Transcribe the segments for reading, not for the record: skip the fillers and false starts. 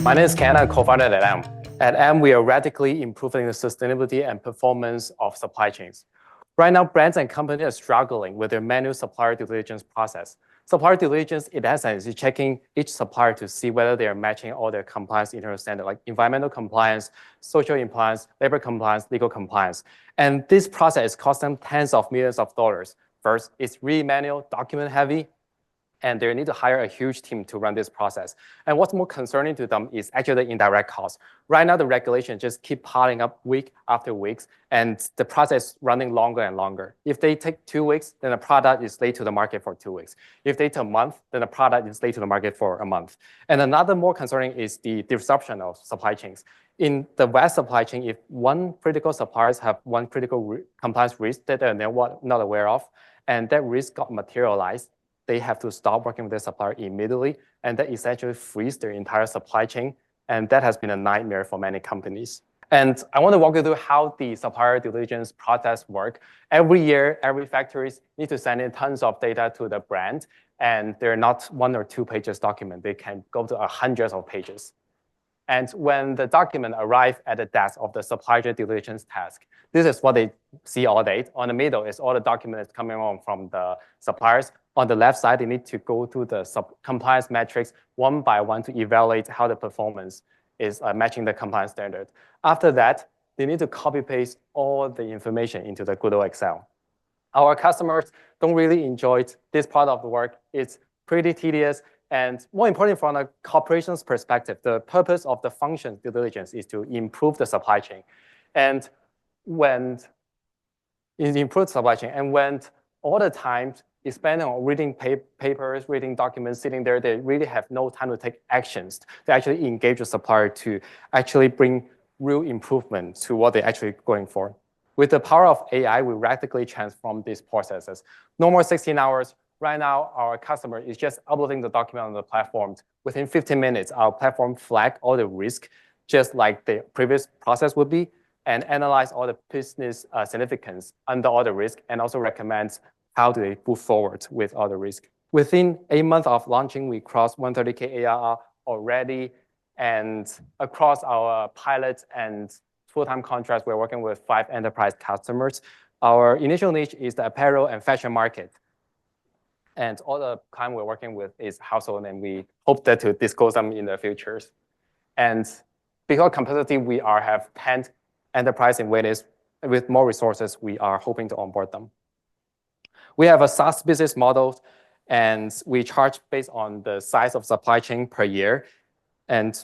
My name is Ken, I'm co-founder at M. At M, we are radically improving the sustainability and performance of supply chains. Right now, brands and companies are struggling with their manual supplier due diligence process. Supplier due diligence, in essence, is checking each supplier to see whether they are matching all their compliance internal standards, like environmental compliance, social compliance, labor compliance, legal compliance. And this process costs them tens of millions of dollars. First, it's really manual, document heavy, and they need to hire a huge team to run this process. And what's more concerning to them is actually the indirect cost. Right now, the regulations just keep piling up week after week, and the process is running longer and longer. If they take 2 weeks, then the product is late to the market for 2 weeks. If they take a month, then the product is late to the market for a month. And another more concerning is the disruption of supply chains. In the vast supply chain, if one critical suppliers have one critical compliance risk that they're not aware of, and that risk got materialized, they have to stop working with their supplier immediately, and that essentially frees their entire supply chain, and that has been a nightmare for many companies. And I want to walk you through how the supplier due diligence process works. Every year, every factories need to send in tons of data to the brand, and they're not 1 or 2 pages document. They can go to hundreds of pages. And when the document arrives at the desk of the supplier due diligence task, this is what they see all day. On the middle is all the documents coming on from the suppliers. On the left side, they need to go through the compliance metrics one by one to evaluate how the performance is matching the compliance standard. After that, they need to copy-paste all the information into the good old Excel. Our customers don't really enjoy this part of the work. It's pretty tedious. And more important, from a corporation's perspective, the purpose of the function due diligence is to improve the supply chain. And when it improves supply chain, and when all the time is spent on reading papers, reading documents, sitting there, they really have no time to take actions to actually engage the supplier to actually bring real improvement to what they're actually going for. With the power of AI, we radically transform these processes. No more 16 hours. Right now, our customer is just uploading the document on the platform. Within 15 minutes, our platform flag all the risk, just like the previous process would be, and analyze all the business significance under all the risk, and also recommends how do they move forward with all the risk. Within 8 months of launching, we crossed 130K ARR already, and across our pilots and full-time contracts, we're working with 5 enterprise customers. Our initial niche is the apparel and fashion market. And all the client we're working with is household, and we hope that to disclose them in the future. And because capacity, we have 10 enterprise in waitlist. With more resources, we are hoping to onboard them. We have a SaaS business model, and we charge based on the size of supply chain per year. And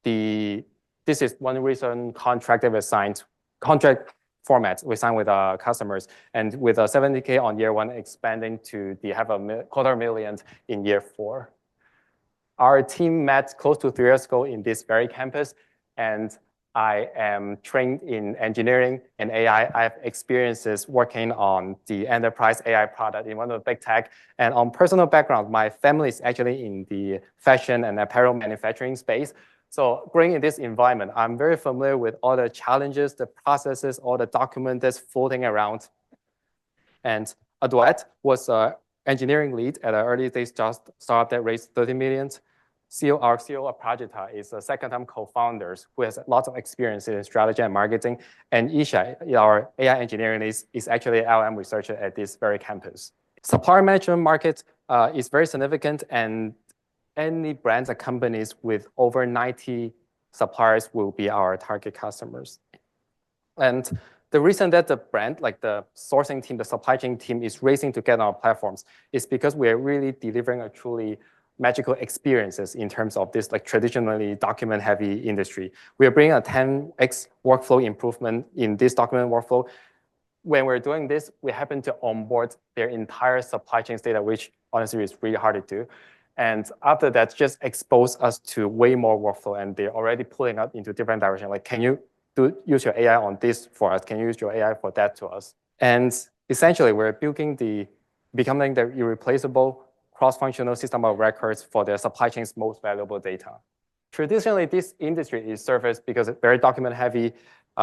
this is one recent contract that we signed, contract formats we signed with our customers, and with a 70K on year 1, expanding to have a $250,000 in year 4. Our team met close to 3 years ago in this very campus, and I am trained in engineering and AI. I have experiences working on the enterprise AI product in one of the big tech. And on personal background, my family is actually in the fashion and apparel manufacturing space. So growing in this environment, I'm very familiar with all the challenges, the processes, all the documents that's floating around. And Aduet was an engineering lead at an early stage startup that raised $30 million. Our CEO of Prajita is a second-time co-founder who has lots of experience in strategy and marketing. And Isha, our AI engineering lead, is actually an LM researcher at this very campus. Supplier management market is very significant, and any brands and companies with over 90 suppliers will be our target customers. And the reason that the brand, like the sourcing team, the supply chain team, is racing to get on our platforms is because we are really delivering a truly magical experiences in terms of this like traditionally document-heavy industry. We are bringing a 10x workflow improvement in this document workflow. When we're doing this, we happen to onboard their entire supply chain data, which honestly is really hard to do. And after that, just expose us to way more workflow, and they're already pulling us into different directions. Like, can you use your AI on this for us? Can you use your AI for that to us? And essentially, we're becoming the irreplaceable cross-functional system of records for their supply chain's most valuable data. Traditionally, this industry is serviced because it's very document-heavy,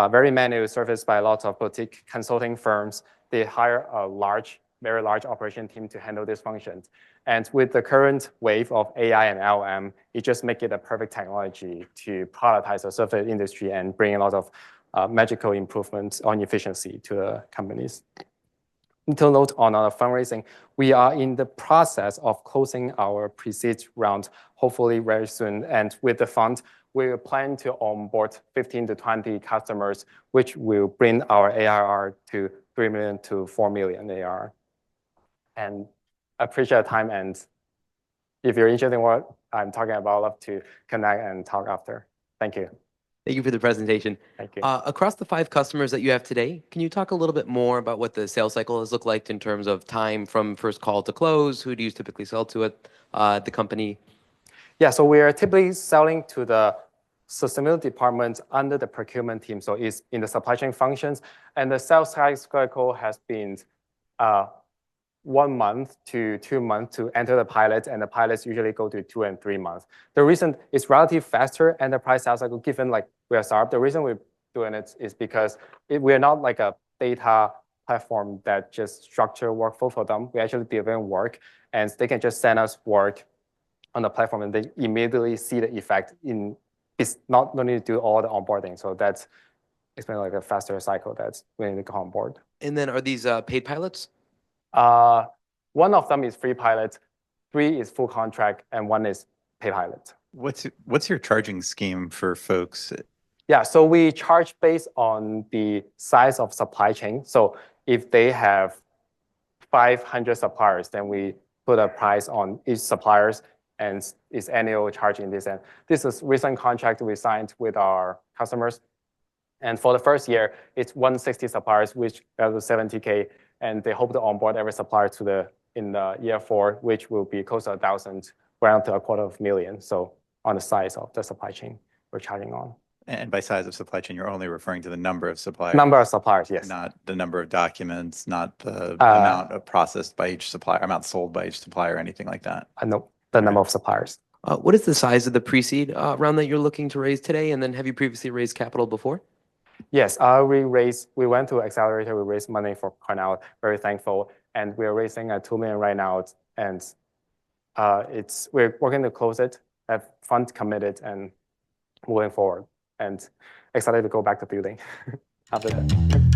very manual, serviced by lots of boutique consulting firms. They hire a large very large operation team to handle these functions. And with the current wave of AI and LM, it just makes it a perfect technology to productize the software industry and bring a lot of magical improvements on efficiency to the companies. Little note on our fundraising, we are in the process of closing our pre-seed round, hopefully very soon. And with the fund, we plan to onboard 15 to 20 customers, which will bring our ARR to 3 million to 4 million ARR. And I appreciate your time. And if you're interested in what I'm talking about, I'd love to connect and talk after. Thank you. Thank you for the presentation. Thank you. Across the 5 customers that you have today, can you talk a little bit more about what the sales cycle has looked like in terms of time from first call to close? Who do you typically sell to at the company? Yeah, so we are typically selling to the sustainability department under the procurement team. So it's in the supply chain functions. And the sales cycle has been 1 month to 2 months to enter the pilot, and the pilots usually go to 2 and 3 months. The reason it's relatively faster enterprise sales cycle, given like we are a startup, the reason we're doing it is because we're not like a data platform that just structure workflow for them. We actually delivering work, and they can just send us work on the platform, and they immediately see the effect in. It's not need to do all the onboarding. So that's it's been like a faster cycle that's we need to go on board. And then are these paid pilots? 1 of them is free pilot, 3 is full contract, and 1 is pay pilot. What's your charging scheme for folks? Yeah, so we charge based on the size of supply chain. So if they have 500 suppliers, then we put a price on each suppliers and it's annual charge in this end. This is recent contract we signed with our customers. And for the first year, it's 160 suppliers, which is 70K. And they hope to onboard every supplier in the year 4, which will be close to 1,000, around to 250,000. So on the size of the supply chain we're charging on. And by size of supply chain, you're only referring to the number of suppliers. Number of suppliers, yes. Not the number of documents, not the amount of processed by each supplier, amount sold by each supplier, anything like that. No, the number of suppliers. What is the size of the pre-seed round that you're looking to raise today? And then have you previously raised capital before? Yes, we went to Accelerator, we raised money for Cornell, very thankful. And we're raising 2 million right now. And we're working to close it, have funds committed and moving forward. And excited to go back to building after that.